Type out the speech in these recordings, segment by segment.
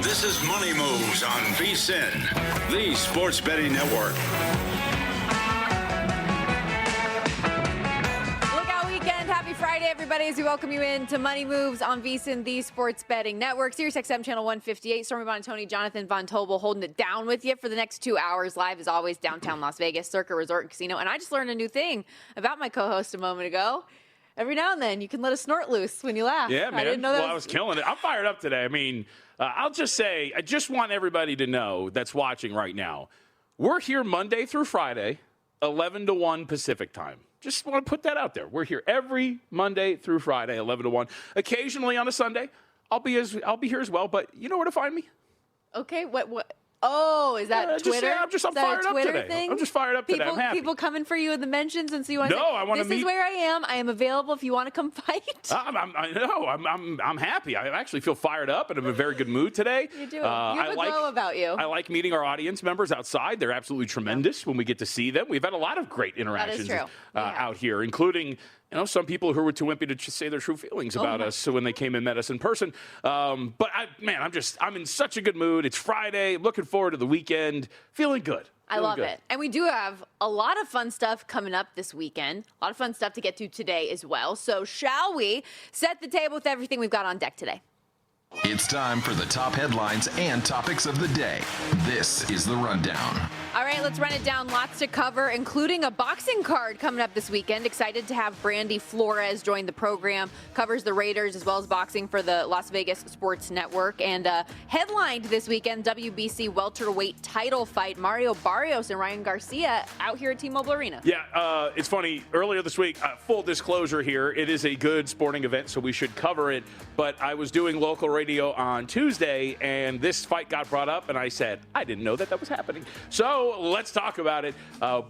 This is Money Moves on VSiN, the sports betting network. Happy Friday, everybody, as we welcome you in to Money Moves on VSiN, the sports betting network. SiriusXM channel 158. Stormy Buonantony, Jonathan Von Tobel holding it down with you for the next 2 hours. Live, as always, downtown Las Vegas, Circa Resort and Casino. And I just learned a new thing about my co-host a moment ago. Every now and then, you can let a snort loose when you laugh. Yeah, man. I didn't know that I was killing it. I'm fired up today. I mean, I'll just say, I just want everybody to know that's watching right now. We're here Monday through Friday, 11 to 1 Pacific time. Just want to put that out there. We're here every Monday through Friday, 11 to 1. Occasionally on a Sunday, I'll be here as well. But you know where to find me. Okay, what? Oh, is that Twitter? I'm fired up today. Thing? I'm just fired up today. I'm happy. People coming for you in the mentions, and so you want to say, I want to meet. This is where I am. I am available if you want to come fight. I know. I'm happy. I actually feel fired up, and I'm in a very good mood today. You do. You have a glow about you. I like meeting our audience members outside. They're absolutely tremendous when we get to see them. We've had a lot of great interactions out here, including some people who were too wimpy to say their true feelings about us when they came and met us in person. But I'm in such a good mood. It's Friday. Looking forward to the weekend. Feeling good. I love it. And we do have a lot of fun stuff coming up this weekend. A lot of fun stuff to get to today as well. So shall we set the table with everything we've got on deck today? It's time for the top headlines and topics of the day. This is The Rundown. All right, let's run it down. Lots to cover, including a boxing card coming up this weekend. Excited to have Brandy Flores join the program. Covers the Raiders as well as boxing for the Las Vegas Sports Network. And headlined this weekend, WBC welterweight title fight. Mario Barrios and Ryan Garcia out here at T-Mobile Arena. Yeah, it's funny. Earlier this week, full disclosure here, it is a good sporting event, so we should cover it. But I was doing local radio on Tuesday, and this fight got brought up, and I said, I didn't know that was happening. So let's talk about it.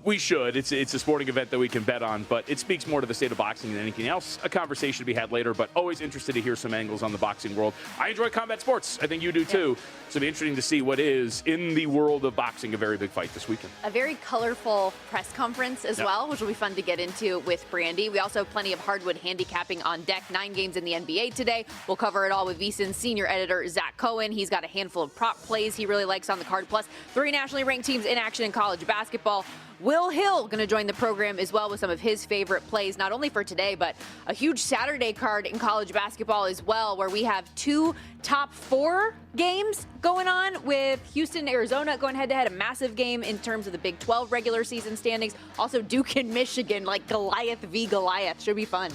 We should. It's a sporting event that we can bet on, but it speaks more to the state of boxing than anything else. A conversation to be had later, but always interested to hear some angles on the boxing world. I enjoy combat sports. I think you do too. So it'll be interesting to see what is, in the world of boxing, a very big fight this weekend. A very colorful press conference as well, which will be fun to get into with Brandy. We also have plenty of hardwood handicapping on deck. 9 games in the NBA today. We'll cover it all with VSiN's senior editor, Zach Cohen. He's got a handful of prop plays he really likes on the card. Plus, 3 nationally ranked teams in action in college basketball. Will Hill going to join the program as well with some of his favorite plays, not only for today, but a huge Saturday card in college basketball as well, where we have 2 top 4 games going on with Houston, Arizona going head-to-head, a massive game in terms of the Big 12 regular season standings. Also, Duke and Michigan, like Goliath v. Goliath. Should be fun.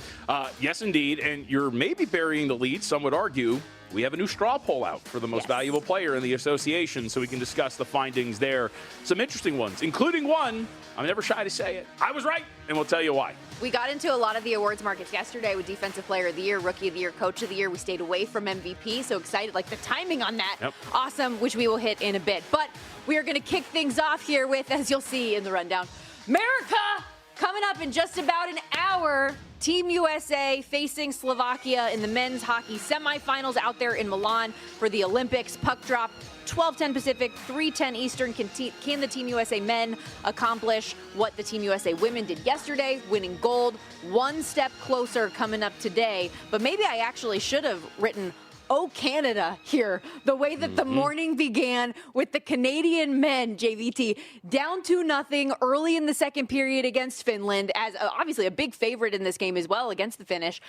Yes, indeed. And you're maybe burying the lead, some would argue. We have a new straw poll out for the most valuable player in the association, so we can discuss the findings there. Some interesting ones, including one, I'm never shy to say it, I was right, and we'll tell you why. We got into a lot of the awards markets yesterday with Defensive Player of the Year, Rookie of the Year, Coach of the Year. We stayed away from MVP, so excited, like the timing on that. Awesome, which we will hit in a bit. But we are going to kick things off here with, as you'll see in the rundown, America coming up in just about an hour. Team USA facing Slovakia in the men's hockey semifinals out there in Milan for the Olympics. Puck drop 12:10 Pacific, 3:10 Eastern. Can the Team USA men accomplish what the Team USA women did yesterday, winning gold? One step closer coming up today. But maybe I actually should have written "Oh Canada" here, the way that the morning began with the Canadian men, JVT, down 2-0 early in the second period against Finland, as obviously a big favorite in this game as well against the Finnish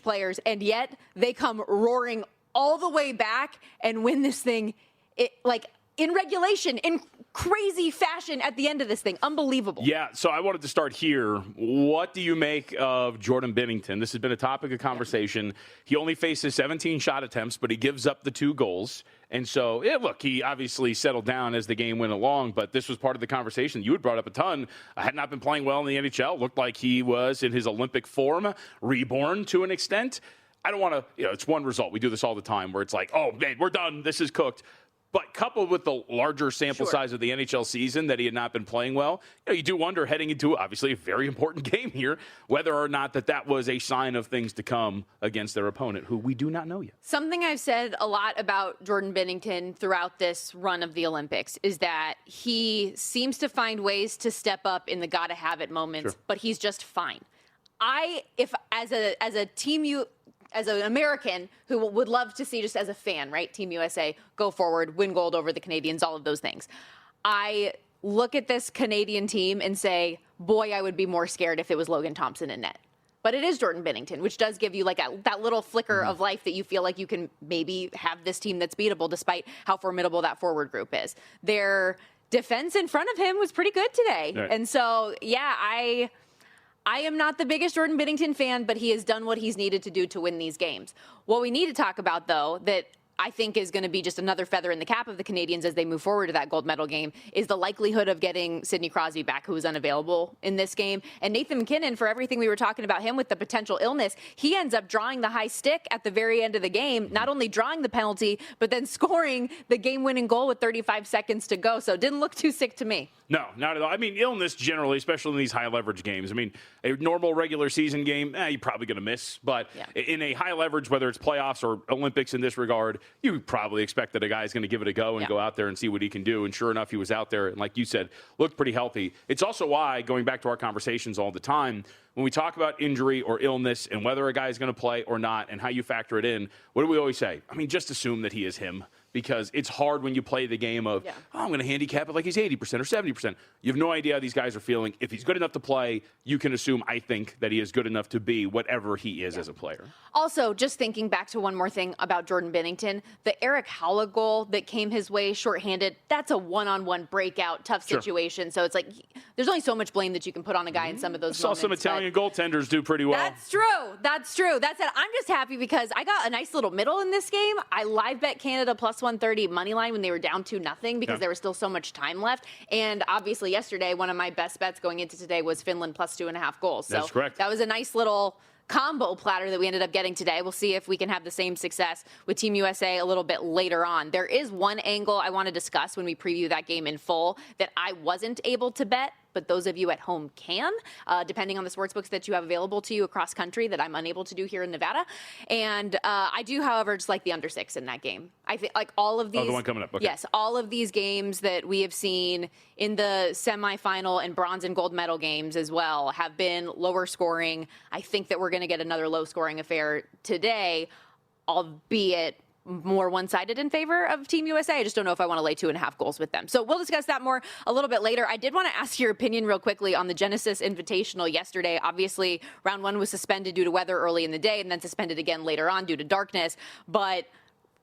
players, and yet they come roaring all the way back and win this thing in regulation, in crazy fashion at the end of this thing. Unbelievable. Yeah, so I wanted to start here. What do you make of Jordan Binnington? This has been a topic of conversation. He only faces 17 shot attempts, but he gives up the 2 goals. And so, look, he obviously settled down as the game went along, but this was part of the conversation. You had brought up a ton. Had not been playing well in the NHL. Looked like he was in his Olympic form, reborn to an extent. I don't want to, it's one result. We do this all the time where it's like, oh, man, we're done. This is cooked. But coupled with the larger sample size of the NHL season that he had not been playing well, you do wonder heading into obviously a very important game here, whether or not that was a sign of things to come against their opponent, who we do not know yet. Something I've said a lot about Jordan Binnington throughout this run of the Olympics is that he seems to find ways to step up in the gotta have it moments, but he's just fine. As a team as an American who would love to see, just as a fan, right, Team USA go forward, win gold over the Canadians, all of those things. I look at this Canadian team and say, boy, I would be more scared if it was Logan Thompson in net. But it is Jordan Binnington, which does give you like that little flicker of life that you feel like you can maybe have this team that's beatable despite how formidable that forward group is. Their defense in front of him was pretty good today. Right. And so, yeah, I am not the biggest Jordan Binnington fan, but he has done what he's needed to do to win these games. What we need to talk about, though, that I think is going to be just another feather in the cap of the Canadians as they move forward to that gold medal game is the likelihood of getting Sidney Crosby back, who was unavailable in this game. And Nathan MacKinnon, for everything we were talking about him with the potential illness, he ends up drawing the high stick at the very end of the game, not only drawing the penalty, but then scoring the game-winning goal with 35 seconds to go. So it didn't look too sick to me. No, not at all. I mean, illness generally, especially in these high-leverage games. I mean, a normal regular season game, you're probably going to miss. But in a high-leverage, whether it's playoffs or Olympics in this regard, you probably expect that a guy's going to give it a go and go out there and see what he can do. And sure enough, he was out there, and like you said, looked pretty healthy. It's also why, going back to our conversations all the time, when we talk about injury or illness and whether a guy is going to play or not and how you factor it in, what do we always say? I mean, just assume that he is him. Because it's hard when you play the game of, I'm going to handicap it like he's 80% or 70%. You have no idea how these guys are feeling. If he's good enough to play, you can assume, I think, that he is good enough to be whatever he is as a player. Also, just thinking back to one more thing about Jordan Binnington, the Eric Haula goal that came his way shorthanded, that's a one-on-one breakout, tough situation. So it's like, there's only so much blame that you can put on a guy in some of those moments. I saw some Italian goaltenders do pretty well. That's true. That's true. That said, I'm just happy because I got a nice little middle in this game. I live bet Canada plus 130 money line when they were down 2-0 because there was still so much time left. And obviously yesterday, one of my best bets going into today was Finland plus 2.5 goals. So that's correct. That was a nice little combo platter that we ended up getting today. We'll see if we can have the same success with Team USA a little bit later on. There is one angle I want to discuss when we preview that game in full that I wasn't able to bet, but those of you at home can, depending on the sportsbooks that you have available to you across country that I'm unable to do here in Nevada. And I do, however, just like the under 6 in that game. I think like all of these. Oh, the one coming up. Okay. Yes, all of these games that we have seen in the semifinal and bronze and gold medal games as well have been lower scoring. I think that we're going to get another low scoring affair today, albeit more one-sided in favor of Team USA. I just don't know if I want to lay 2.5 goals with them. So we'll discuss that more a little bit later. I did want to ask your opinion real quickly on the Genesis Invitational yesterday. Obviously, round 1 was suspended due to weather early in the day and then suspended again later on due to darkness. But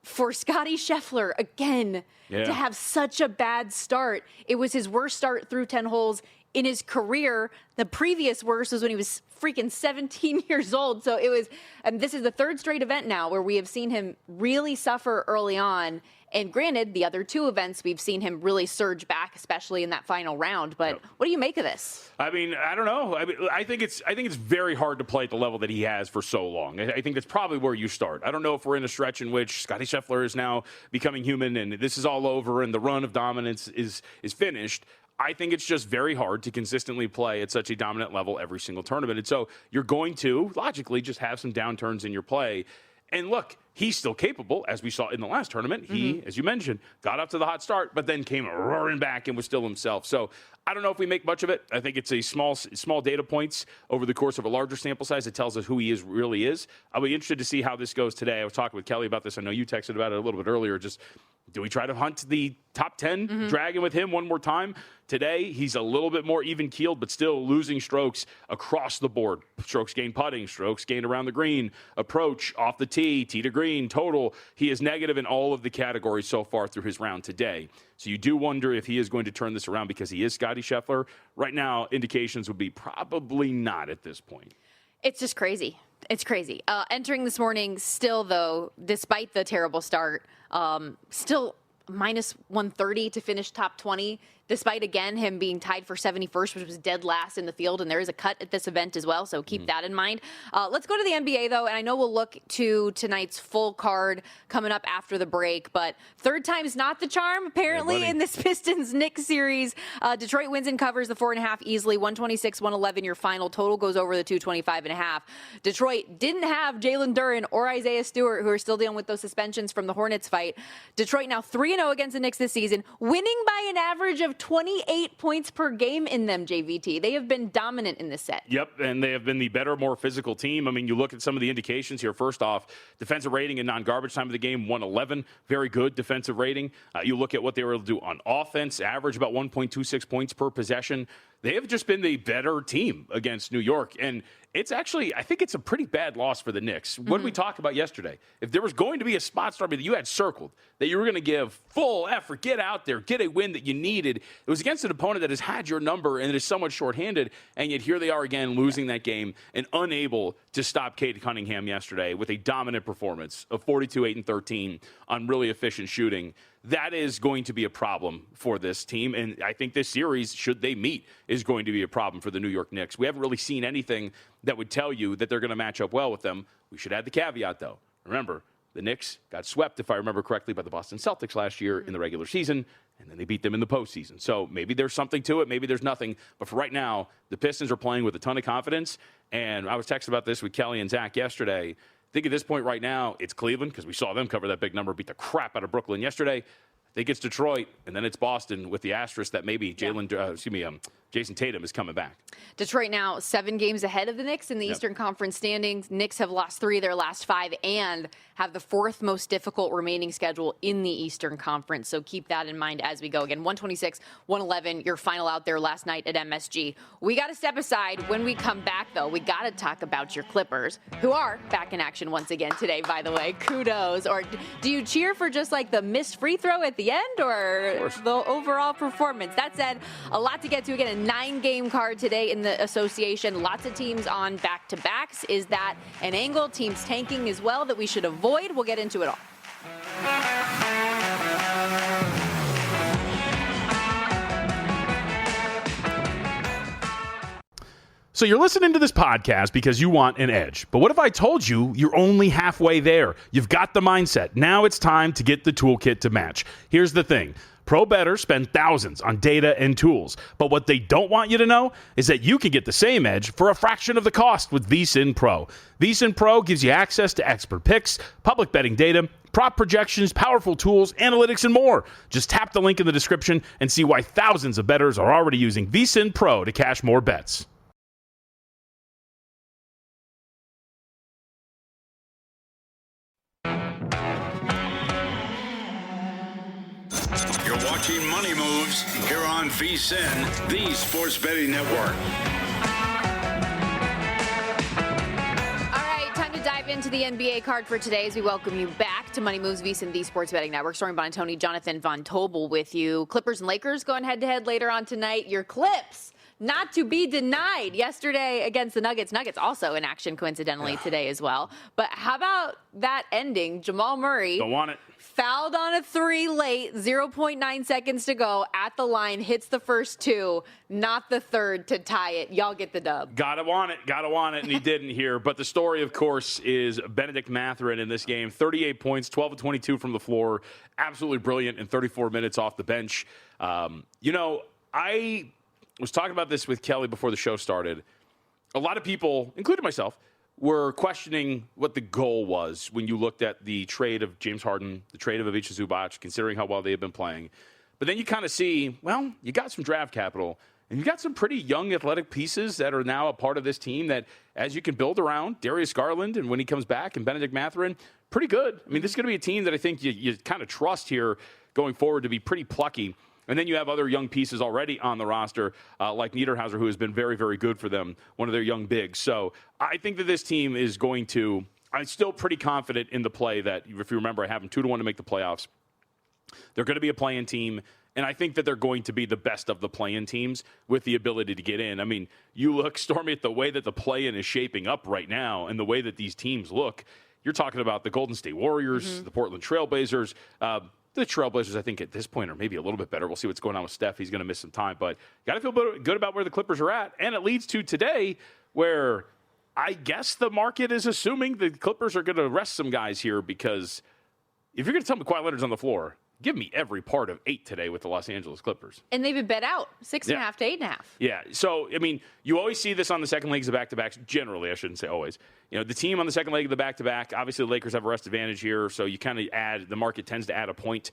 for Scotty Scheffler, again, to have such a bad start, it was his worst start through 10 holes in his career. The previous worst was when he was freaking 17 years old. So it was, and this is the 3rd straight event now where we have seen him really suffer early on. And granted, the other 2 events, we've seen him really surge back, especially in that final round. But what do you make of this? I mean, I don't know. I think it's very hard to play at the level that he has for so long. I think that's probably where you start. I don't know if we're in a stretch in which Scotty Scheffler is now becoming human and this is all over and the run of dominance is finished. I think it's just very hard to consistently play at such a dominant level every single tournament. And so you're going to, logically, just have some downturns in your play. And look, he's still capable, as we saw in the last tournament. He, as you mentioned, got up to the hot start, but then came roaring back and was still himself. So I don't know if we make much of it. I think it's a small data points over the course of a larger sample size that tells us who he really is. I'll be interested to see how this goes today. I was talking with Kelly about this. I know you texted about it a little bit earlier. Just do we try to hunt the top 10 dragon with him one more time? Today, he's a little bit more even-keeled, but still losing strokes across the board. Strokes gained putting, strokes gained around the green, approach, off the tee, tee to green, total. He is negative in all of the categories so far through his round today. So you do wonder if he is going to turn this around because he is Scotty Scheffler. Right now, indications would be probably not at this point. It's just crazy. It's crazy. Entering this morning, still, though, despite the terrible start, still minus 130 to finish top 20, despite, again, him being tied for 71st, which was dead last in the field. And there is a cut at this event as well, so keep that in mind. Let's go to the NBA, though, and I know we'll look to tonight's full card coming up after the break, but third time's not the charm, apparently, in this Pistons-Knicks series. Detroit wins and covers the 4.5 easily, 126-111. Your final total goes over the 225.5. Detroit didn't have Jalen Duren or Isaiah Stewart, who are still dealing with those suspensions from the Hornets fight. Detroit now 3-0 against the Knicks this season, winning by an average of have 28 points per game in them, JVT. They have been dominant in this set. Yep, and they have been the better, more physical team. I mean, you look at some of the indications here. First off, defensive rating in non-garbage time of the game, 111. Very good defensive rating. You look at what they were able to do on offense, average about 1.26 points per possession. They have just been the better team against New York. And it's actually, I think it's a pretty bad loss for the Knicks. What did we talk about yesterday? If there was going to be a spot start that you had circled, that you were going to give full effort, get out there, get a win that you needed, it was against an opponent that has had your number and is somewhat shorthanded, and yet here they are again losing that game and unable to stop Cade Cunningham yesterday with a dominant performance of 42, 8, and 13 on really efficient shooting. That is going to be a problem for this team, and I think this series, should they meet, is going to be a problem for the New York Knicks. We haven't really seen anything that would tell you that they're going to match up well with them. We should add the caveat, though. Remember, the Knicks got swept, if I remember correctly, by the Boston Celtics last year in the regular season, and then they beat them in the postseason. So maybe there's something to it, maybe there's nothing. But for right now, the Pistons are playing with a ton of confidence, and I was texting about this with Kelly and Zach yesterday. I think at this point right now, it's Cleveland, because we saw them cover that big number, beat the crap out of Brooklyn yesterday. I think it's Detroit, and then it's Boston with the asterisk that maybe Jason Tatum is coming back. Detroit now 7 games ahead of the Knicks in the Eastern Conference standings. Knicks have lost 3 of their last 5 and have the 4th most difficult remaining schedule in the Eastern Conference. So keep that in mind as we go. Again, 126-111, your final out there last night at MSG. We got to step aside. When we come back, though, we got to talk about your Clippers, who are back in action once again today, by the way. Kudos. Or do you cheer for just like the missed free throw at the end, or the overall performance? That said, a lot to get to. Again, a 9-game card today in the association. Lots of teams on back-to-backs. Is that an angle? Teams tanking as well that we should avoid? We'll get into it all. So you're listening to this podcast because you want an edge. But what if I told you you're only halfway there? You've got the mindset. Now it's time to get the toolkit to match. Here's the thing. Pro bettors spend thousands on data and tools. But what they don't want you to know is that you can get the same edge for a fraction of the cost with VSiN Pro. VSiN Pro gives you access to expert picks, public betting data, prop projections, powerful tools, analytics, and more. Just tap the link in the description and see why thousands of bettors are already using VSiN Pro to cash more bets. You're watching Money Moves here on VSiN, the Sports Betting Network. All right, time to dive into the NBA card for today as we welcome you back to Money Moves, VSiN, the Sports Betting Network. Stormy Buonantony, Jonathan Von Tobel with you. Clippers and Lakers going head-to-head later on tonight. Your Clips, not to be denied, yesterday against the Nuggets. Nuggets also in action, coincidentally, today as well. But how about that ending? Jamal Murray. Don't want it. Fouled on a 3 late, 0.9 seconds to go at the line, hits the first 2, not the third to tie it. Y'all get the dub. Gotta want it, and he didn't here. But the story, of course, is Bennedict Mathurin in this game. 38 points, 12 of 22 from the floor. Absolutely brilliant in 34 minutes off the bench. I was talking about this with Kelly before the show started. A lot of people, including myself, were questioning what the goal was when you looked at the trade of James Harden, the trade of Ivica Zubac, considering how well they have been playing. But then you kind of see, well, you got some draft capital, and you got some pretty young athletic pieces that are now a part of this team that, as you can build around, Darius Garland, and when he comes back, and Bennedict Mathurin, pretty good. I mean, this is going to be a team that I think you kind of trust here going forward to be pretty plucky. And then you have other young pieces already on the roster, like Niederhauser, who has been very, very good for them, one of their young bigs. So I think that this team is going to – I'm still pretty confident in the play that, if you remember, I have them 2-1 to make the playoffs. They're going to be a play-in team, and I think that they're going to be the best of the play-in teams with the ability to get in. I mean, you look, Stormy, at the way that the play-in is shaping up right now and the way that these teams look. You're talking about the Golden State Warriors, the Portland Trailblazers, the Trailblazers, I think, at this point are maybe a little bit better. We'll see what's going on with Steph. He's going to miss some time. But got to feel good about where the Clippers are at. And it leads to today where I guess the market is assuming the Clippers are going to rest some guys here, because if you're going to tell me Kawhi Leonard's on the floor give me every part of 8 today with the Los Angeles Clippers. And they've been bet out 6.5 to 8.5. Yeah. So, I mean, you always see this on the second legs of back-to-backs. Generally, I shouldn't say always. You know, the team on the second leg of the back-to-back, obviously the Lakers have a rest advantage here, so you kind of the market tends to add a point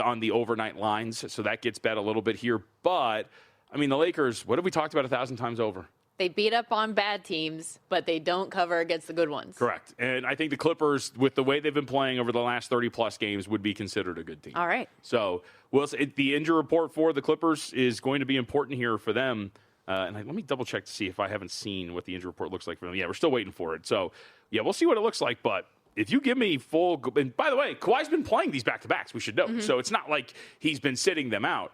on the overnight lines, so that gets bet a little bit here. But, I mean, the Lakers, what have we talked about 1,000 times over? They beat up on bad teams, but they don't cover against the good ones. Correct. And I think the Clippers, with the way they've been playing over the last 30-plus games, would be considered a good team. All right. So the injury report for the Clippers is going to be important here for them. Let me double-check to see if I haven't seen what the injury report looks like for them. Yeah, we're still waiting for it. So, yeah, we'll see what it looks like. But if you give me full – and by the way, Kawhi's been playing these back-to-backs, we should know. So it's not like he's been sitting them out.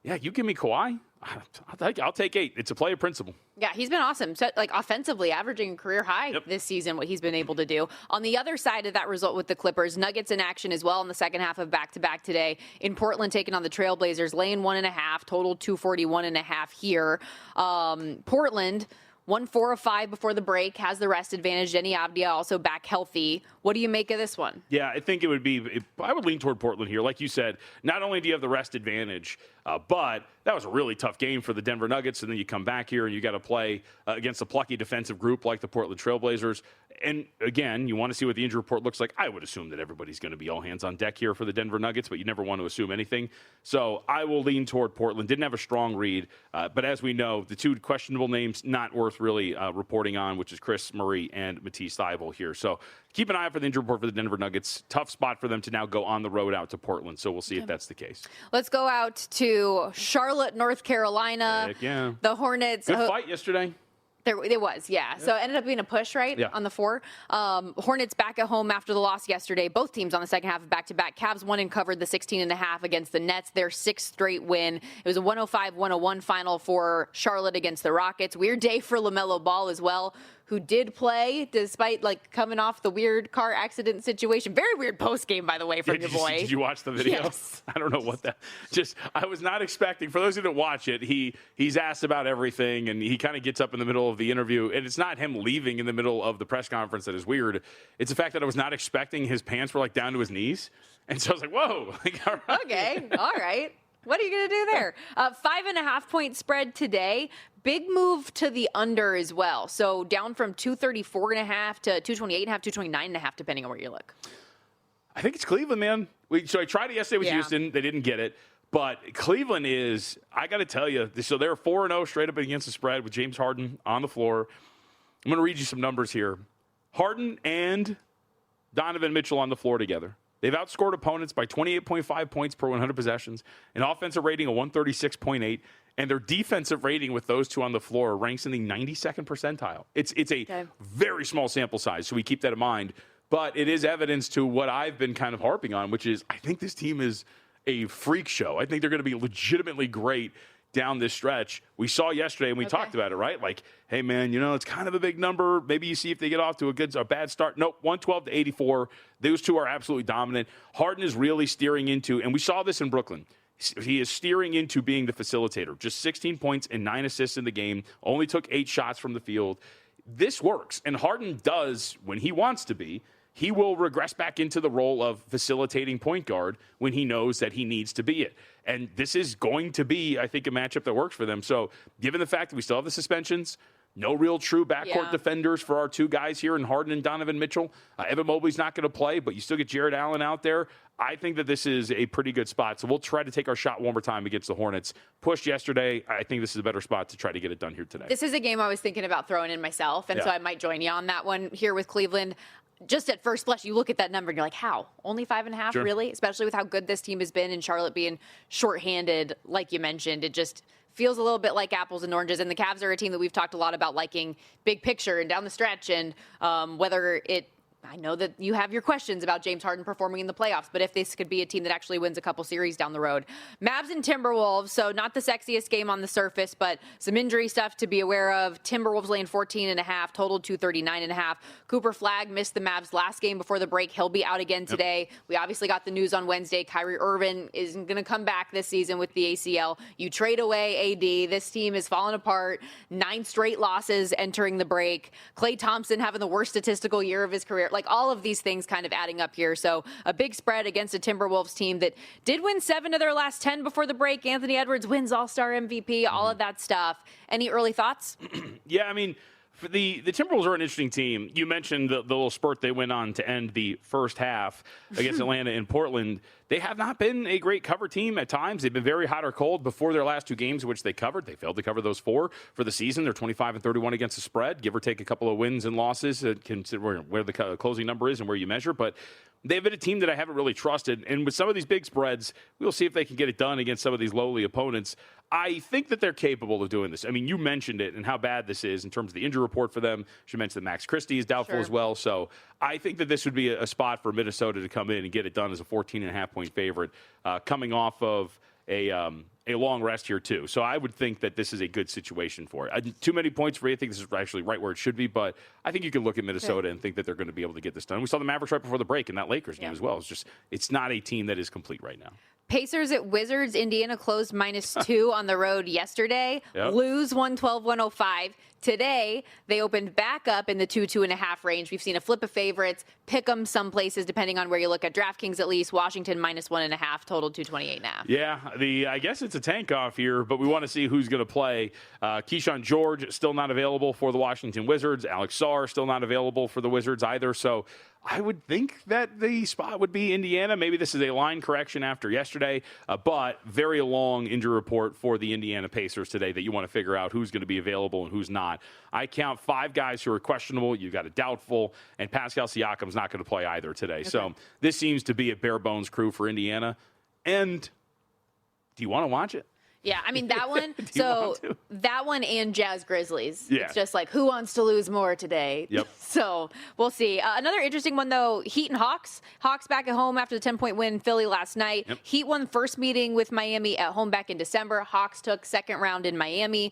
Yeah, you give me Kawhi, I'll take 8. It's a player principle. Yeah, he's been awesome. So, like, offensively, averaging a career high this season, what he's been able to do. On the other side of that result with the Clippers, Nuggets in action as well in the second half of back-to-back today. In Portland, taking on the Trailblazers, laying 1.5, total 241.5 here. Portland, 1-4 of 5 before the break, has the rest advantage. Denny Avdia also back healthy. What do you make of this one? Yeah, I think I would lean toward Portland here. Like you said, not only do you have the rest advantage, but that was a really tough game for the Denver Nuggets, and then you come back here and you got to play against a plucky defensive group like the Portland Trailblazers. And again, you want to see what the injury report looks like. I would assume that everybody's going to be all hands on deck here for the Denver Nuggets, but you never want to assume anything. So I will lean toward Portland. Didn't have a strong read, but as we know, the two questionable names not worth really reporting on, which is Chris Murray and Matisse Thybulle here. So keep an eye out for the injury report for the Denver Nuggets. Tough spot for them to now go on the road out to Portland, so we'll see if that's the case. Let's go out to Charlotte, North Carolina. Heck yeah. The Hornets. Good fight yesterday. It was, yeah. So it ended up being a push, right, on the 4. Hornets back at home after the loss yesterday. Both teams on the second half of back-to-back. Cavs won and covered the 16.5 against the Nets, their 6th straight win. It was a 105-101 final for Charlotte against the Rockets. Weird day for LaMelo Ball as well, who did play despite coming off the weird car accident situation. Very weird post game, by the way, from your boy. Did you watch the video? Yes. I don't know what that. I was not expecting. For those who didn't watch it, he's asked about everything, and he kind of gets up in the middle of the interview, and it's not him leaving in the middle of the press conference that is weird. It's the fact that I was not expecting his pants were down to his knees, and so I was like, whoa. All right. Okay, all right. What are you going to do there? 5.5-point spread today. Big move to the under as well. So down from 234.5 to 228.5, 229.5, depending on where you look. I think it's Cleveland, man. So I tried it yesterday with Houston. They didn't get it. But Cleveland is, I got to tell you, so they're 4-0 straight up against the spread with James Harden on the floor. I'm going to read you some numbers here. Harden and Donovan Mitchell on the floor together. They've outscored opponents by 28.5 points per 100 possessions, an offensive rating of 136.8, and their defensive rating with those two on the floor ranks in the 92nd percentile. It's a very small sample size, so we keep that in mind. But it is evidence to what I've been kind of harping on, which is I think this team is a freak show. I think they're going to be legitimately great down this stretch. We saw yesterday, and we talked about it, right? Hey, man, it's kind of a big number. Maybe you see if they get off to a bad start. Nope, 112 to 84. Those two are absolutely dominant. Harden is really steering into, and we saw this in Brooklyn, he is steering into being the facilitator. Just 16 points and 9 assists in the game. Only took 8 shots from the field. This works, and Harden does, when he wants to be, he will regress back into the role of facilitating point guard when he knows that he needs to be it. And this is going to be, I think, a matchup that works for them. So given the fact that we still have the suspensions, no real true backcourt defenders for our two guys here in Harden and Donovan Mitchell. Evan Mobley's not going to play, but you still get Jared Allen out there. I think that this is a pretty good spot. So we'll try to take our shot one more time against the Hornets. Pushed yesterday. I think this is a better spot to try to get it done here today. This is a game I was thinking about throwing in myself, and so I might join you on that one here with Cleveland. Just at first blush, you look at that number and you're like, how? Only 5.5, Sure. Really? Especially with how good this team has been and Charlotte being shorthanded, like you mentioned. It just feels a little bit like apples and oranges. And the Cavs are a team that we've talked a lot about liking big picture and down the stretch. And whether it, I know that you have your questions about James Harden performing in the playoffs, but if this could be a team that actually wins a couple series down the road. Mavs and Timberwolves, so not the sexiest game on the surface, but some injury stuff to be aware of. Timberwolves laying 14.5, totaled 239.5. Cooper Flagg missed the Mavs last game before the break. He'll be out again today. We obviously got the news on Wednesday. Kyrie Irving isn't going to come back this season with the ACL. You trade away AD. This team is falling apart. 9 straight losses entering the break. Klay Thompson having the worst statistical year of his career. like all of these things kind of adding up here. So a big spread against a Timberwolves team that did win 7 of their last 10 before the break. Anthony Edwards wins All-Star MVP, all of that stuff. Any early thoughts? Yeah, I mean, for the Timberwolves are an interesting team. You mentioned the little spurt they went on to end the first half against Atlanta and Portland. They have not been a great cover team at times. They've been very hot or cold before their last 2 games, which they covered. They failed to cover those 4 for the season. They're 25-31 against the spread, give or take a couple of wins and losses, consider where the closing number is and where you measure. But they've been a team that I haven't really trusted. And with some of these big spreads, we'll see if they can get it done against some of these lowly opponents. I think that they're capable of doing this. I mean, you mentioned it and how bad this is in terms of the injury report for them. You mentioned that Max Christie is doubtful as well. So I think that this would be a spot for Minnesota to come in and get it done as a 14.5-point favorite, coming off of a long rest here, too. So I would think that this is a good situation for it. Too many points for you. I think this is actually right where it should be, but I think you can look at Minnesota and think that they're going to be able to get this done. We saw the Mavericks right before the break in that Lakers game as well. It's not a team that is complete right now. Pacers at Wizards. Indiana closed -2 on the road yesterday. Yep. Lose 112-105. Today, they opened back up in the 2.5 range. We've seen a flip of favorites, pick 'em some places, depending on where you look at DraftKings at least. Washington -1.5, total 228.5. Yeah, I guess it's a tank off here, but we want to see who's going to play. Keyshawn George still not available for the Washington Wizards. Alex Sarr still not available for the Wizards either. So I would think that the spot would be Indiana. Maybe this is a line correction after yesterday, but very long injury report for the Indiana Pacers today that you want to figure out who's going to be available and who's not. I count 5 guys who are questionable. You've got a doubtful, and Pascal Siakam's not going to play either today. Okay. So this seems to be a bare-bones crew for Indiana. And do you want to watch it? Yeah, I mean, that one, so that one and Jazz Grizzlies. Yeah. It's just like, who wants to lose more today? Yep. So we'll see. Another interesting one, though, Heat and Hawks. Hawks back at home after the 10-point win in Philly last night. Yep. Heat won first meeting with Miami at home back in December. Hawks took second round in Miami.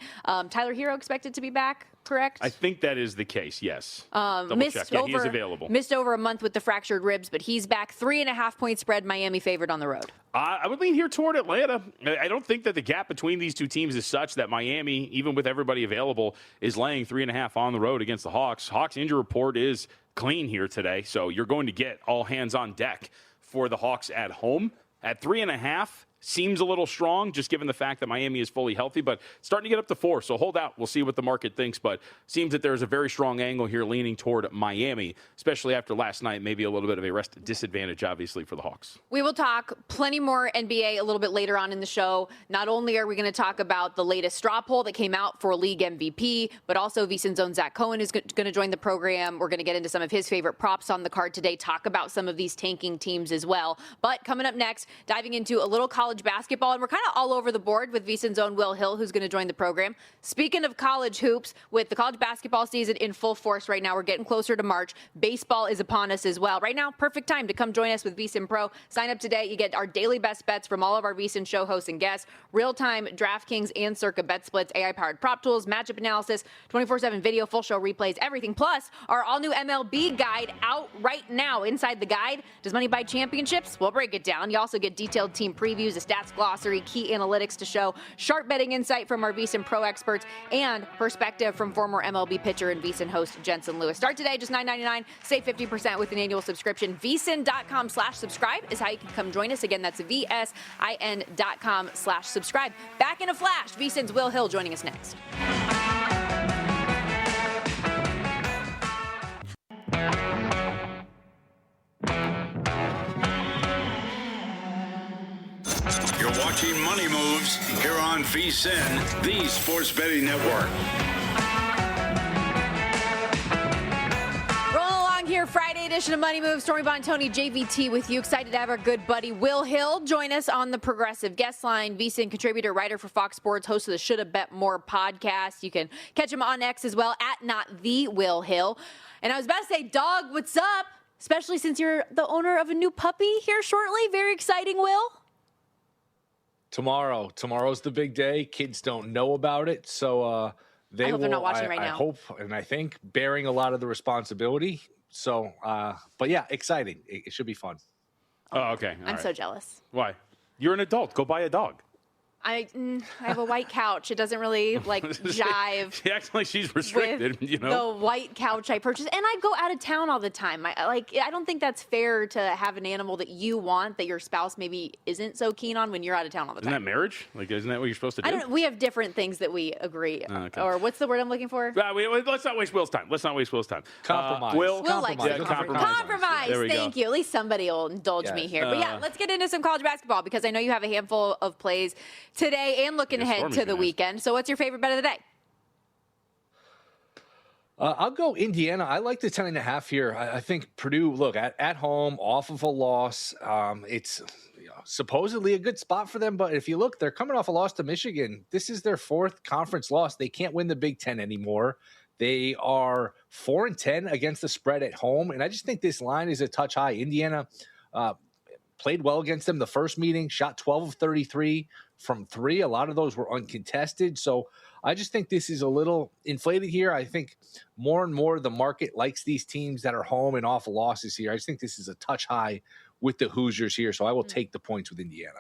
Tyler Hero expected to be back, correct? I think that is the case, yes. Double check. Yeah, he is available. Missed over a month with the fractured ribs, but he's back. 3.5-point spread, Miami favored on the road. I would lean here toward Atlanta. I don't think that the gap between these two teams is such that Miami, even with everybody available, is laying 3.5 on the road against the Hawks. Hawks injury report is clean here today, so you're going to get all hands on deck for the Hawks at home. At 3.5, seems a little strong, just given the fact that Miami is fully healthy, but starting to get up to 4. So hold out. We'll see what the market thinks, but seems that there's a very strong angle here leaning toward Miami, especially after last night, maybe a little bit of a rest disadvantage, obviously, for the Hawks. We will talk plenty more NBA a little bit later on in the show. Not only are we going to talk about the latest straw poll that came out for league MVP, but also VSiN's own Zach Cohen is going to join the program. We're going to get into some of his favorite props on the card today, talk about some of these tanking teams as well. But coming up next, diving into a little college basketball, and we're kind of all over the board with VSiN's own Will Hill, who's going to join the program. Speaking of college hoops, with the college basketball season in full force right now, we're getting closer to March. Baseball is upon us as well. Right now, perfect time to come join us with VSiN Pro. Sign up today. You get our daily best bets from all of our VSiN show hosts and guests, real-time DraftKings and Circa bet splits, AI-powered prop tools, matchup analysis, 24/7 video, full show replays, everything. Plus, our all-new MLB guide out right now. Inside the guide, does money buy championships? We'll break it down. You also get detailed team previews, a stats glossary, key analytics to show, sharp betting insight from our VSiN Pro experts, and perspective from former MLB pitcher and VSiN host Jensen Lewis. Start today, just $9.99. Save 50% with an annual subscription. VSiN.com/subscribe is how you can come join us. Again, that's VSIN.com/subscribe. Back in a flash, VSiN's Will Hill joining us next. You're watching Money Moves here on VSiN, the Sports Betting Network. Rolling along here, Friday edition of Money Moves. Stormy Buonantony, JVT with you. Excited to have our good buddy Will Hill join us on the Progressive Guest Line. VSiN contributor, writer for Fox Sports, host of the Shoulda Bet More podcast. You can catch him on X as well, at Not The Will Hill. And I was about to say, dog, what's up? Especially since you're the owner of a new puppy here shortly. Very exciting, Will. Tomorrow's the big day. Kids don't know about it, so they I hope will. they're not watching right I now. hope, and I think bearing a lot of the responsibility. So, but yeah, exciting. It should be fun. Oh, okay. I'm so jealous. Why? You're an adult. Go buy a dog. I have a white couch. It doesn't really jive. She acts like she's restricted, with the white couch I purchased, and I go out of town all the time. I don't think that's fair to have an animal that you want that your spouse maybe isn't so keen on when you're out of town all the time. Isn't that marriage? Isn't that what you're supposed to do? We have different things that we agree. Okay. Or what's the word I'm looking for? Let's not waste Will's time. Compromise. Will compromise. likes compromise. There we go. Thank you. At least somebody will indulge me here. But yeah, let's get into some college basketball because I know you have a handful of plays today and looking ahead to the weekend. So what's your favorite bet of the day? I'll go Indiana. I like the 10.5 here. I think Purdue, look, at home, off of a loss. It's supposedly a good spot for them. But if you look, they're coming off a loss to Michigan. This is their 4th conference loss. They can't win the Big Ten anymore. They are 4-10 against the spread at home. And I just think this line is a touch high. Indiana played well against them the first meeting, shot 12 of 33 from 3. A lot of those were uncontested. So I just think this is a little inflated here. I think more and more the market likes these teams that are home and off losses here. I just think this is a touch high with the Hoosiers here. So I will take the points with Indiana.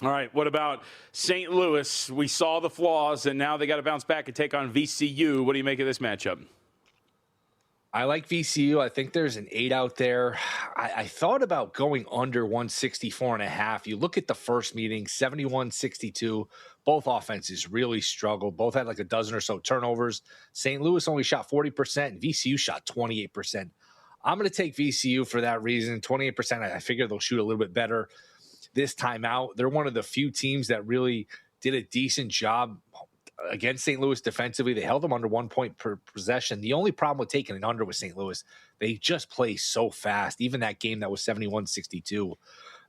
All right, what about St. Louis? We saw the flaws, and now they got to bounce back and take on VCU. What do you make of this matchup? I like VCU. I think there's an 8 out there. I thought about going under 164.5. You look at the first meeting, 71-62. Both offenses really struggled. Both had like a dozen or so turnovers. St. Louis only shot 40%, and VCU shot 28%. I'm going to take VCU for that reason. 28%, I figure they'll shoot a little bit better this time out. They're one of the few teams that really did a decent job against St. Louis defensively. They held them under 1 point per possession. The only problem with taking an under with St. Louis, they just play so fast. Even that game that was 71-62, I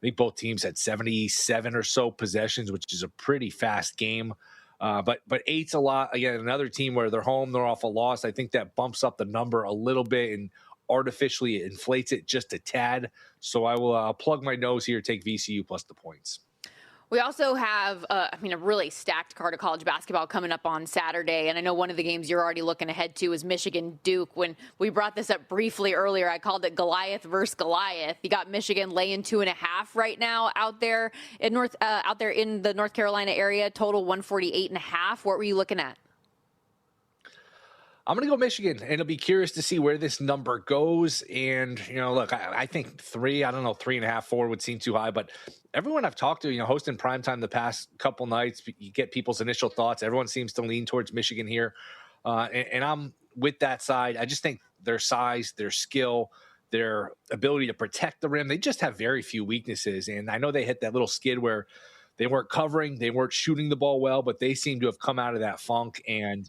think both teams had 77 or so possessions, which is a pretty fast game. But 8's a lot. Again, another team where they're home, they're off a loss. I think that bumps up the number a little bit and artificially inflates it just a tad. So I will plug my nose here, take VCU plus the points. We also have, a really stacked card of college basketball coming up on Saturday. And I know one of the games you're already looking ahead to is Michigan-Duke. When we brought this up briefly earlier, I called it Goliath versus Goliath. You got Michigan laying 2.5 right now out there in the North Carolina area, total 148.5. What were you looking at? I'm going to go Michigan, and I'll be curious to see where this number goes. And, look, I think 3.5, 4 would seem too high. But everyone I've talked to, hosting primetime the past couple nights, you get people's initial thoughts. Everyone seems to lean towards Michigan here. And I'm with that side. I just think their size, their skill, their ability to protect the rim, they just have very few weaknesses. And I know they hit that little skid where they weren't covering, they weren't shooting the ball well, but they seem to have come out of that funk. And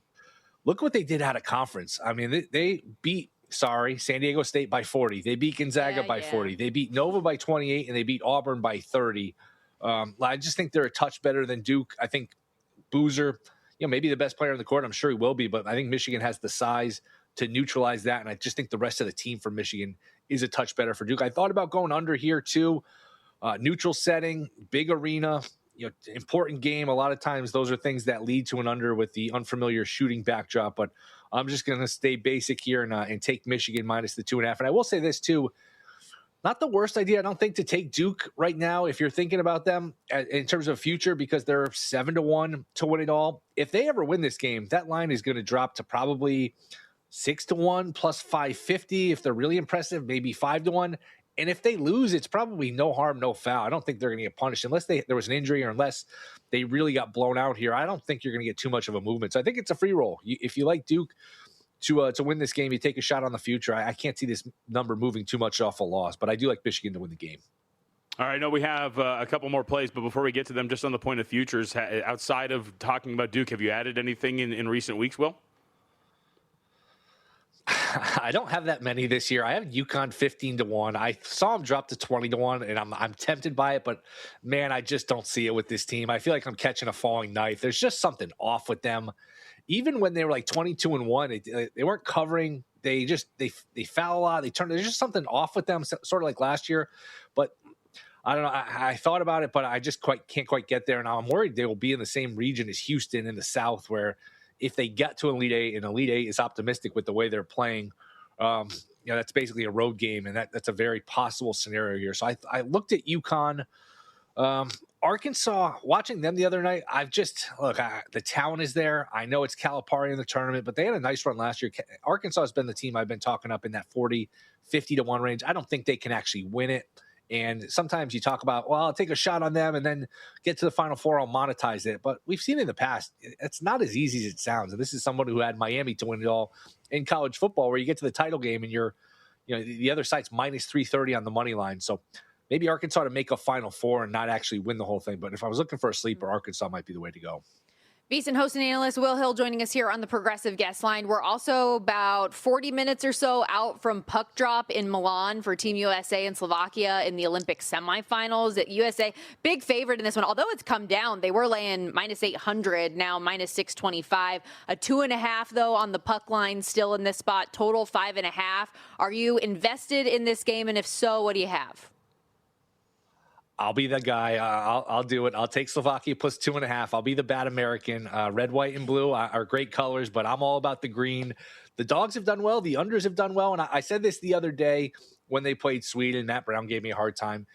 look what they did out of conference. I mean, they beat, San Diego State by 40. They beat Gonzaga by 40. They beat Nova by 28, and they beat Auburn by 30. I just think they're a touch better than Duke. I think Boozer, maybe the best player on the court. I'm sure he will be, but I think Michigan has the size to neutralize that, and I just think the rest of the team for Michigan is a touch better for Duke. I thought about going under here, too. Neutral setting, big arena, important game. A lot of times those are things that lead to an under with the unfamiliar shooting backdrop, but I'm just going to stay basic here and take Michigan minus the 2.5. And I will say this too, not the worst idea, I don't think, to take Duke right now if you're thinking about them in terms of future, because they're 7-1 to win it all. If they ever win this game, that line is going to drop to probably 6-1 plus 550. If they're really impressive, maybe 5-1. And if they lose, it's probably no harm, no foul. I don't think they're going to get punished unless there was an injury or unless they really got blown out here. I don't think you're going to get too much of a movement. So I think it's a free roll. If you like Duke to win this game, you take a shot on the future. I can't see this number moving too much off a loss, but I do like Michigan to win the game. All right, I know we have a couple more plays, but before we get to them, just on the point of futures, outside of talking about Duke, have you added anything in recent weeks, Will? I don't have that many this year. I have UConn 15-1. I saw them drop to 20-1, and I'm tempted by it, but man, I just don't see it with this team. I feel like I'm catching a falling knife. There's just something off with them. Even when they were like 22-1, they weren't covering. They foul a lot. There's just something off with them, sort of like last year. But I don't know. I thought about it, but I just can't quite get there. And I'm worried they will be in the same region as Houston in the South, where if they get to Elite Eight, and Elite Eight is optimistic with the way they're playing, that's basically a road game, and that's a very possible scenario here. So I looked at UConn. Arkansas, watching them the other night, the talent is there. I know it's Calipari in the tournament, but they had a nice run last year. Arkansas has been the team I've been talking up in that 40, 50 to 1 range. I don't think they can actually win it. And sometimes you talk about, well, I'll take a shot on them and then get to the Final Four, I'll monetize it. But we've seen in the past, it's not as easy as it sounds. And this is someone who had Miami to win it all in college football, where you get to the title game and the other side's minus 330 on the money line. So maybe Arkansas to make a Final Four and not actually win the whole thing. But if I was looking for a sleeper, Arkansas might be the way to go. VSiN host and analyst Will Hill joining us here on the Progressive Guest Line. We're also about 40 minutes or so out from puck drop in Milan for Team USA and Slovakia in the Olympic semifinals. At USA, big favorite in this one. Although it's come down, they were laying minus 800, now minus 625. A 2.5, though, on the puck line still in this spot. Total 5.5. Are you invested in this game? And if so, what do you have? I'll be the guy. I'll do it. I'll take Slovakia plus 2.5. I'll be the bad American. Red, white, and blue are great colors, but I'm all about the green. The dogs have done well. The unders have done well. And I said this the other day when they played Sweden. Matt Brown gave me a hard time.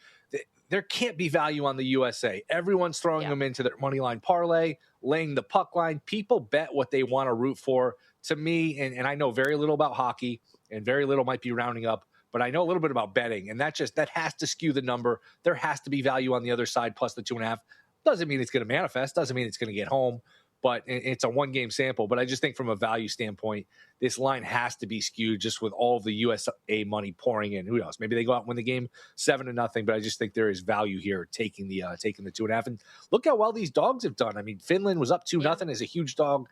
There can't be value on the USA. Everyone's throwing them into their money line parlay, laying the puck line. People bet what they want to root for. To me, and I know very little about hockey, and very little might be rounding up, but I know a little bit about betting, and that has to skew the number. There has to be value on the other side plus the 2.5. Doesn't mean it's going to manifest. Doesn't mean it's going to get home, but it's a one-game sample. But I just think from a value standpoint, this line has to be skewed just with all of the USA money pouring in. Who knows? Maybe they go out and win the game 7-0, but I just think there is value here taking the 2.5. And look how well these dogs have done. I mean, Finland was up 2-0 as a huge dog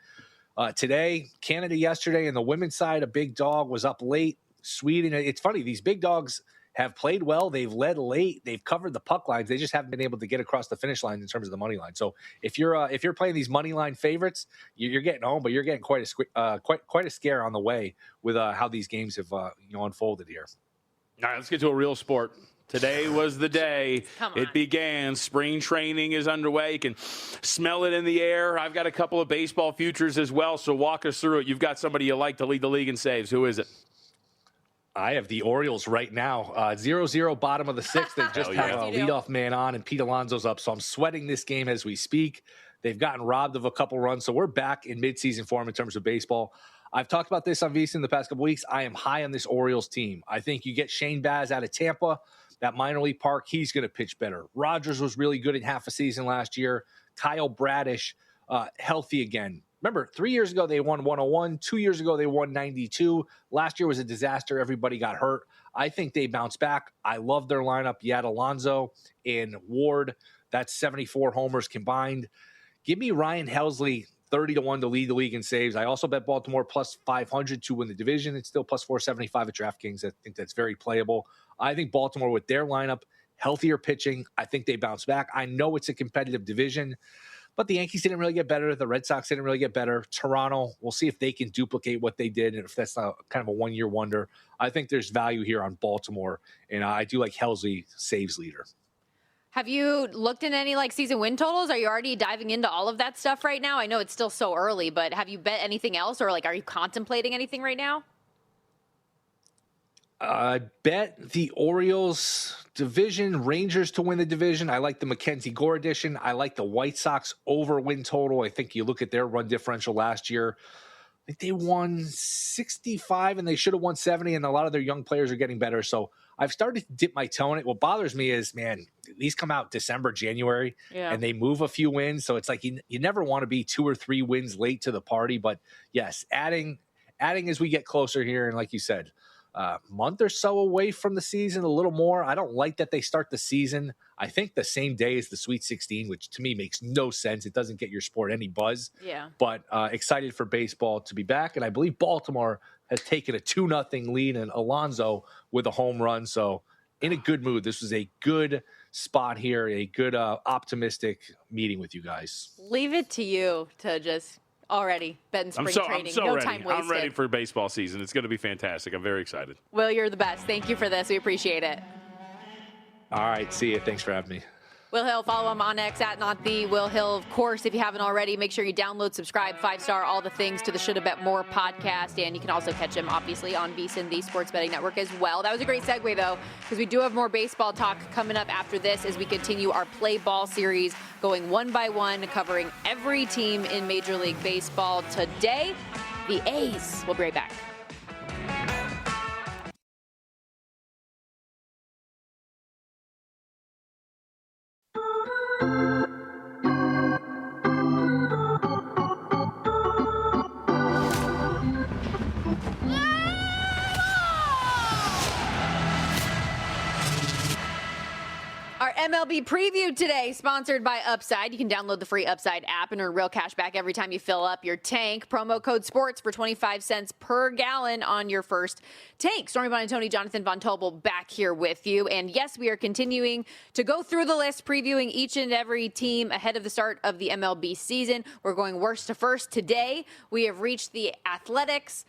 today. Canada yesterday, and the women's side, a big dog, was up late. Sweden, it's funny, these big dogs have played well. They've led late. They've covered the puck lines. They just haven't been able to get across the finish line in terms of the money line. So if you're playing these money line favorites, you're getting home, but you're getting quite a scare on the way with how these games have unfolded here. All right, let's get to a real sport. Today was the day it began. Spring training is underway. You can smell it in the air. I've got a couple of baseball futures as well, so walk us through it. You've got somebody you like to lead the league in saves. Who is it? I have the Orioles right now, 0-0 bottom of the sixth. They just have a leadoff man on, and Pete Alonso's up. So I'm sweating this game as we speak. They've gotten robbed of a couple runs, so we're back in midseason form in terms of baseball. I've talked about this on VSiN the past couple weeks. I am high on this Orioles team. I think you get Shane Baz out of Tampa, that minor league park, he's going to pitch better. Rogers was really good in half a season last year. Kyle Bradish, healthy again. Remember, 3 years ago, they won 101. 2 years ago, they won 92. Last year was a disaster. Everybody got hurt. I think they bounce back. I love their lineup. You had Alonso and Ward. That's 74 homers combined. Give me Ryan Helsley, 30-1 to lead the league in saves. I also bet Baltimore plus 500 to win the division. It's still plus 475 at DraftKings. I think that's very playable. I think Baltimore, with their lineup, healthier pitching, I think they bounce back. I know it's a competitive division, but the Yankees didn't really get better. The Red Sox didn't really get better. Toronto, we'll see if they can duplicate what they did, and if that's not kind of a one-year wonder. I think there's value here on Baltimore, and I do like Helsley, saves leader. Have you looked at any season win totals? Are you already diving into all of that stuff right now? I know it's still so early, but have you bet anything else, or are you contemplating anything right now? Bet the Orioles division, Rangers to win the division. I like the Mackenzie Gore edition. I like the White Sox over win total. I think you look at their run differential last year. I think they won 65 and they should have won 70, and a lot of their young players are getting better. So I've started to dip my toe in it. What bothers me is, man, these come out December, January, and they move a few wins. So it's like you never want to be 2 or 3 wins late to the party. But yes, adding as we get closer here. And like you said, month or so away from the season, a little more. I don't like that they start the season, I think, the same day as the Sweet 16, which to me makes no sense. It doesn't get your sport any buzz. Yeah. But excited for baseball to be back. And I believe Baltimore has taken a 2-0 lead, and Alonso with a home run. So in a good mood. This was a good spot here, a good optimistic meeting with you guys. Leave it to you to just already bet in spring training. I'm so no ready. time wasted. I'm ready for baseball season. It's going to be fantastic. I'm very excited. Will, you're the best. Thank you for this. We appreciate it. All right. See you. Thanks for having me. Will Hill, follow him on X at Not The Will Hill. Of course, if you haven't already, make sure you download, subscribe, 5-star, all the things to the Shoulda Bet More podcast. And you can also catch him, obviously, on VSiN, the Sports Betting Network as well. That was a great segue, though, because we do have more baseball talk coming up after this as we continue our Play Ball series, going one by one, covering every team in Major League Baseball. Today, the A's. We'll be right back. Our MLB preview today, sponsored by Upside. You can download the free Upside app and earn real cash back every time you fill up your tank. Promo code SPORTS for 25 cents per gallon on your first tank. Stormy Buonantony, Jonathan Von Tobel back here with you. And yes, we are continuing to go through the list, previewing each and every team ahead of the start of the MLB season. We're going worst to first. Today, we have reached the Athletics.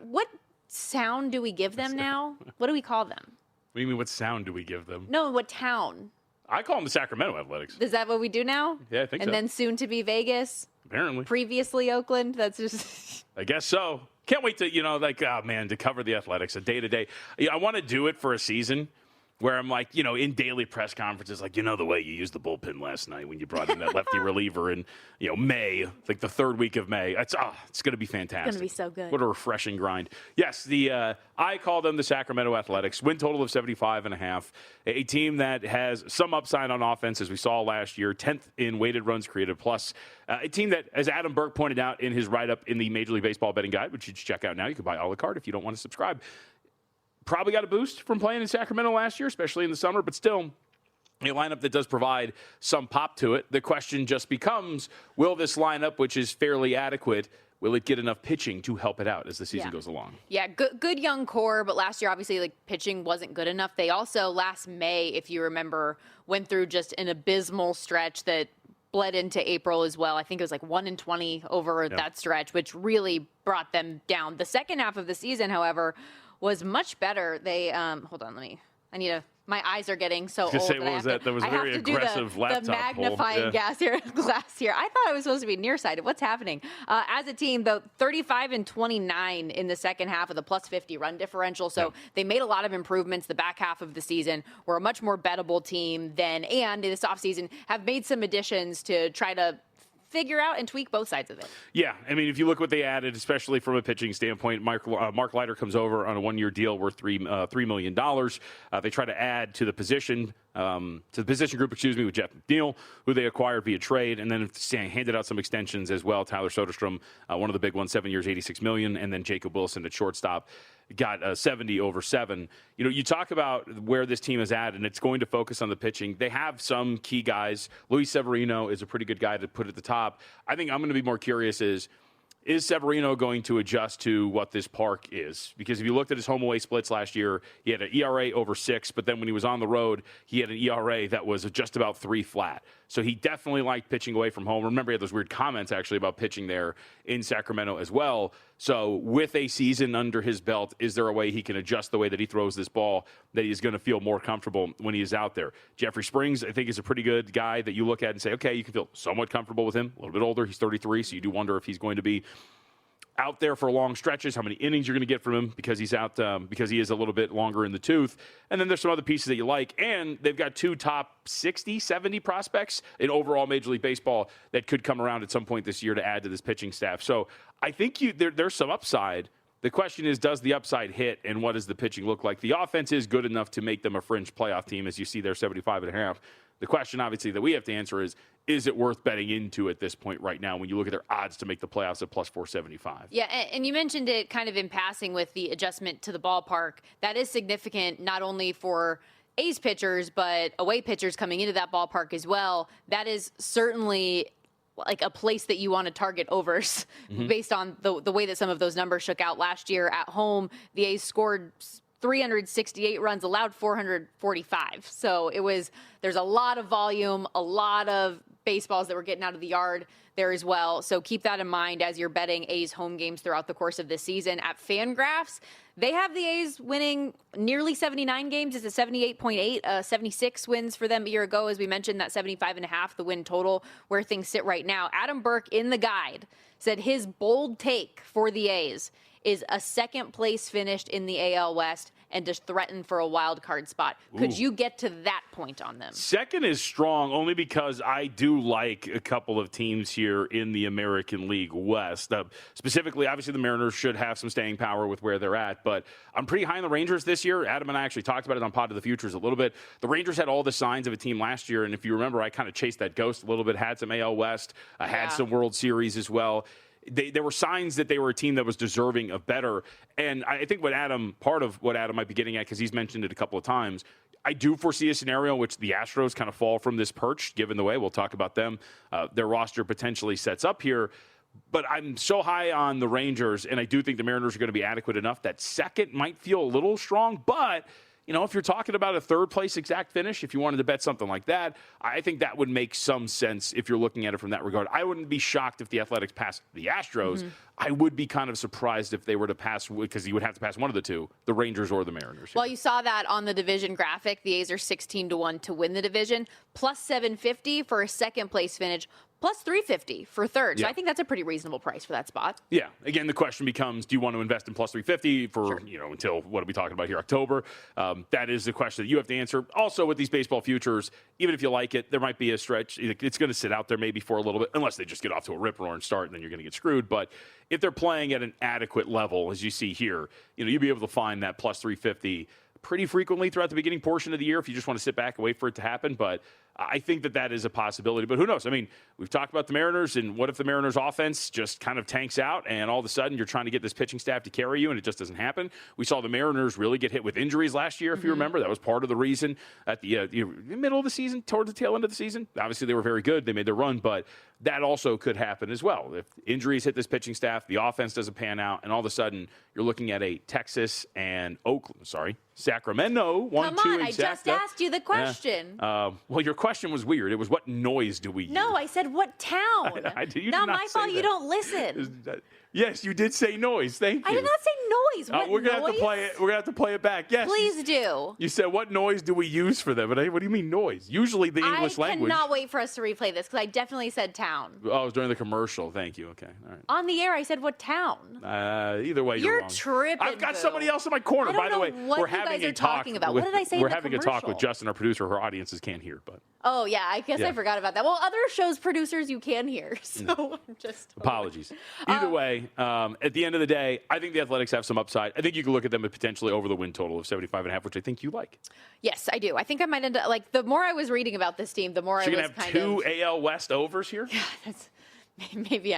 What sound do we give them now? What do we call them? What do you mean, what sound do we give them? No, what town? I call them the Sacramento Athletics. Is that what we do now? Yeah, I think so. And then soon to be Vegas? Apparently. Previously Oakland? That's just... I guess so. Can't wait to, to cover the Athletics, a day-to-day. I want to do it for a season where I'm like, in daily press conferences, like, the way you used the bullpen last night when you brought in that lefty reliever in, May, like the third week of May. It's going to be fantastic. It's going to be so good. What a refreshing grind. Yes, I call them the Sacramento Athletics. Win total of 75.5. A team that has some upside on offense, as we saw last year, 10th in weighted runs created plus. A team that, as Adam Burke pointed out in his write-up in the Major League Baseball betting guide, which you should check out now. You can buy a la carte if you don't want to subscribe. Probably got a boost from playing in Sacramento last year, especially in the summer, but still a lineup that does provide some pop to it. The question just becomes, will this lineup, which is fairly adequate, will it get enough pitching to help it out as the season goes along? Yeah, good young core, but last year, obviously, pitching wasn't good enough. They also, last May, if you remember, went through just an abysmal stretch that bled into April as well. I think it was 1-20 over that stretch, which really brought them down. The second half of the season, however, was much better. They hold on, my eyes are getting so old. Say, what was that? That was a very aggressive laptop the magnifying glass here. I thought I was supposed to be nearsighted. What's happening? As a team, though, 35-29 in the second half of the plus 50 run differential. So they made a lot of improvements the back half of the season. We're a much more bettable team then, and in this offseason have made some additions to try to figure out and tweak both sides of it. Yeah, if you look what they added, especially from a pitching standpoint, Mark Leiter comes over on a one-year deal worth $3 million. They try to add to the position group, with Jeff McNeil, who they acquired via trade, and then handed out some extensions as well. Tyler Soderstrom, one of the big ones, 7 years, $86 million, and then Jacob Wilson at shortstop got 70 over 7. You talk about where this team is at, and it's going to focus on the pitching. They have some key guys. Luis Severino is a pretty good guy to put at the top. I think I'm going to be more curious is Severino going to adjust to what this park is? Because if you looked at his home-away splits last year, he had an ERA over 6, but then when he was on the road, he had an ERA that was just about 3 flat. So he definitely liked pitching away from home. Remember, he had those weird comments, actually, about pitching there in Sacramento as well. So with a season under his belt, is there a way he can adjust the way that he throws this ball that he's going to feel more comfortable when he is out there? Jeffrey Springs, I think, is a pretty good guy that you look at and say, okay, you can feel somewhat comfortable with him. A little bit older. He's 33, so you do wonder if he's going to be out there for long stretches, how many innings you're going to get from him because he's out, because he is a little bit longer in the tooth. And then there's some other pieces that you like. And they've got 2 top 60, 70 prospects in overall Major League Baseball that could come around at some point this year to add to this pitching staff. So I think there's some upside. The question is, does the upside hit, and what does the pitching look like? The offense is good enough to make them a fringe playoff team, as you see there, 75.5. The question, obviously, that we have to answer is it worth betting into at this point right now when you look at their odds to make the playoffs at plus 475? Yeah, and you mentioned it kind of in passing with the adjustment to the ballpark. That is significant not only for A's pitchers, but away pitchers coming into that ballpark as well. That is certainly a place that you want to target overs based on the way that some of those numbers shook out last year at home. The A's scored 368 runs, allowed 445. So there's a lot of volume, a lot of baseballs that were getting out of the yard there as well. So keep that in mind as you're betting A's home games throughout the course of this season. At Fangraphs, They have the A's winning nearly 79 games. It's a 78.8, 76 wins for them a year ago. As we mentioned, that 75.5, the win total, where things sit right now. Adam Burke in the guide said his bold take for the A's is a second place finished in the AL West and just threaten for a wild card spot. Could you get to that point on them? Second is strong only because I do like a couple of teams here in the American League West. Specifically, obviously, the Mariners should have some staying power with where they're at, but I'm pretty high on the Rangers this year. Adam and I actually talked about it on Pod of the Futures a little bit. The Rangers had all the signs of a team last year, and if you remember, I kind of chased that ghost a little bit, had some AL West, had some World Series as well. There were signs that they were a team that was deserving of better. And I think part of what Adam might be getting at, because he's mentioned it a couple of times, I do foresee a scenario in which the Astros kind of fall from this perch, given the way we'll talk about them. Their roster potentially sets up here. But I'm so high on the Rangers, and I do think the Mariners are going to be adequate enough that second might feel a little strong. But if you're talking about a third place exact finish, if you wanted to bet something like that, I think that would make some sense if you're looking at it from that regard. I wouldn't be shocked if the Athletics passed the Astros. Mm-hmm. I would be kind of surprised if they were to pass, because you would have to pass one of the two, the Rangers or the Mariners. Well, you saw that on the division graphic. The A's are 16-1 to win the division, plus 750 for a second place finish, plus 350 for third. So I think that's a pretty reasonable price for that spot. Yeah. Again, the question becomes, do you want to invest in plus 350 for, until, what are we talking about here, October? That is the question that you have to answer. Also, with these baseball futures, even if you like it, there might be a stretch. It's going to sit out there maybe for a little bit, unless they just get off to a rip-roaring start, and then you're going to get screwed. But if they're playing at an adequate level, as you see here, you'll be able to find that plus 350 pretty frequently throughout the beginning portion of the year if you just want to sit back and wait for it to happen. But I think that is a possibility. But who knows? I mean, we've talked about the Mariners, and what if the Mariners offense just kind of tanks out and all of a sudden you're trying to get this pitching staff to carry you and it just doesn't happen? We saw the Mariners really get hit with injuries last year, if you remember. That was part of the reason at the middle of the season, towards the tail end of the season. Obviously, they were very good. They made their run, but that also could happen as well. If injuries hit this pitching staff, the offense doesn't pan out, and all of a sudden you're looking at a Texas and Sacramento 1-2 Come on, exacta. I just asked you the question. Well, your question was weird. It was, what noise do we use? No, I said what town. Not my fault you don't listen. Yes, you did say noise. Thank you. I did not say noise. What we're gonna noise? have to play it. We're gonna have to play it back. Yes. Please do. You said, what noise do we use for them? But what do you mean noise? Usually the English language. I cannot wait for us to replay this because I definitely said town. Oh, it was during the commercial. Thank you. Okay. All right. On the air, I said what town? Either way, You're wrong. tripping. I've got somebody else in my corner. I don't By the way, know what we're you having guys a are talk. talking about. What did I say in We're the having a talk with commercial? Justin, our producer. Her audiences can't hear, but. Oh, yeah. I guess I forgot about that. Well, other shows' producers you can hear. So I'm just. Apologies. Either way, at the end of the day, I think the Athletics have some upside. I think you can look at them at potentially over the win total of 75.5, which I think you like. Yes, I do. I think I might end up, the more I was reading about this team, the more I was kind of. So you're going to have two AL West overs here? Yeah, maybe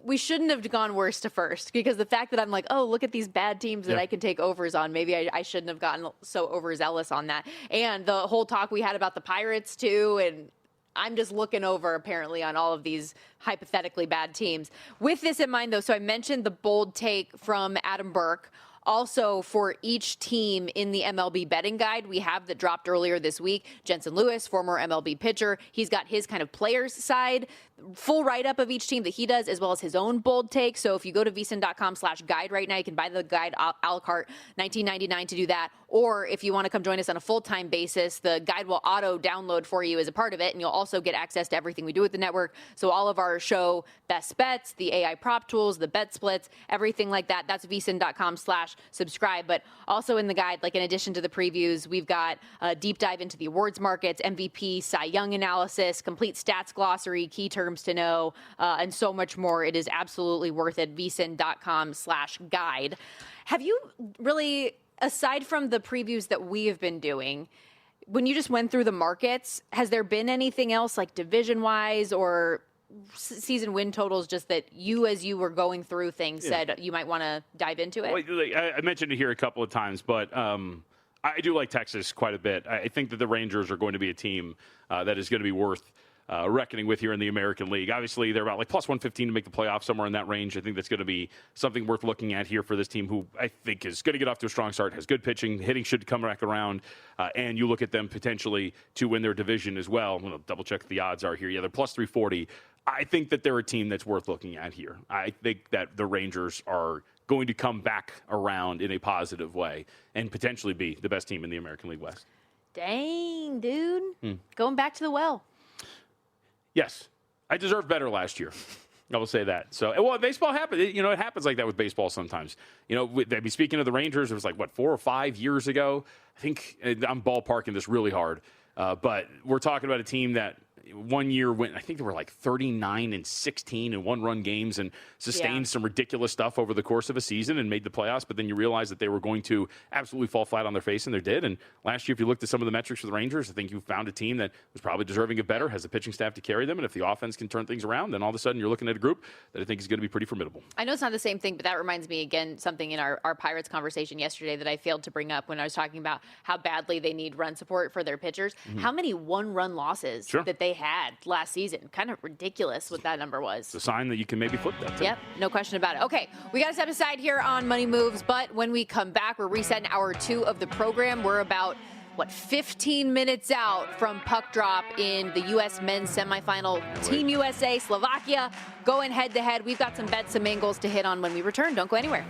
we shouldn't have gone worst to first, because the fact that I'm like, oh, look at these bad teams that I can take overs on. Maybe I shouldn't have gotten so overzealous on that. And the whole talk we had about the Pirates too, and I'm just looking over apparently on all of these hypothetically bad teams. With this in mind, though, so I mentioned the bold take from Adam Burke. Also, for each team in the MLB betting guide we have that dropped earlier this week, Jensen Lewis, former MLB pitcher, he's got his kind of players side, full write-up of each team that he does, as well as his own bold take. So if you go to vsin.com/guide right now, you can buy the guide a la carte, $19.99 to do that. Or if you want to come join us on a full-time basis, the guide will auto-download for you as a part of it, and you'll also get access to everything we do with the network. So all of our show best bets, the AI prop tools, the bet splits, everything like that, that's vsin.com/subscribe. But also in the guide, in addition to the previews, we've got a deep dive into the awards markets, MVP, Cy Young analysis, complete stats glossary, key terms to know, and so much more. It is absolutely worth it. vsin.com/guide. Have you really, aside from the previews that we have been doing, when you just went through the markets, has there been anything else division-wise or season win totals just that you, as you were going through things, said you might want to dive into it? Well, I mentioned it here a couple of times, but I do like Texas quite a bit. I think that the Rangers are going to be a team that is going to be worth reckoning with here in the American League. Obviously, they're about plus 115 to make the playoffs, somewhere in that range. I think that's going to be something worth looking at here for this team, who I think is going to get off to a strong start, has good pitching, hitting should come back around, and you look at them potentially to win their division as well. I'm going to double-check the odds are here. Yeah, they're plus 340. I think that they're a team that's worth looking at here. I think that the Rangers are going to come back around in a positive way and potentially be the best team in the American League West. Dang, dude. Going back to the well. Yes. I deserved better last year. I will say that. So, well, baseball happens. It happens like that with baseball sometimes. Speaking of the Rangers, it was 4 or 5 years ago. I think I'm ballparking this really hard. But we're talking about a team that one year went, I think they were 39-16 in one-run games and sustained some ridiculous stuff over the course of a season and made the playoffs. But then you realize that they were going to absolutely fall flat on their face, and they did. And last year, if you looked at some of the metrics for the Rangers, I think you found a team that was probably deserving of better, has a pitching staff to carry them. And if the offense can turn things around, then all of a sudden you're looking at a group that I think is going to be pretty formidable. I know it's not the same thing, but that reminds me, again, something in our Pirates conversation yesterday that I failed to bring up when I was talking about how badly they need run support for their pitchers. How many one-run losses that they had last season? Kind of ridiculous what that number was. It's a sign that you can maybe flip that. Yep, no question about it. Okay, we got to step aside here on Money Moves, but when we come back, we're resetting hour 2 of the program. We're about 15 minutes out from puck drop in the U.S. men's semifinal. Team USA, Slovakia, going head-to-head. We've got some bets, some angles to hit on when we return. Don't go anywhere.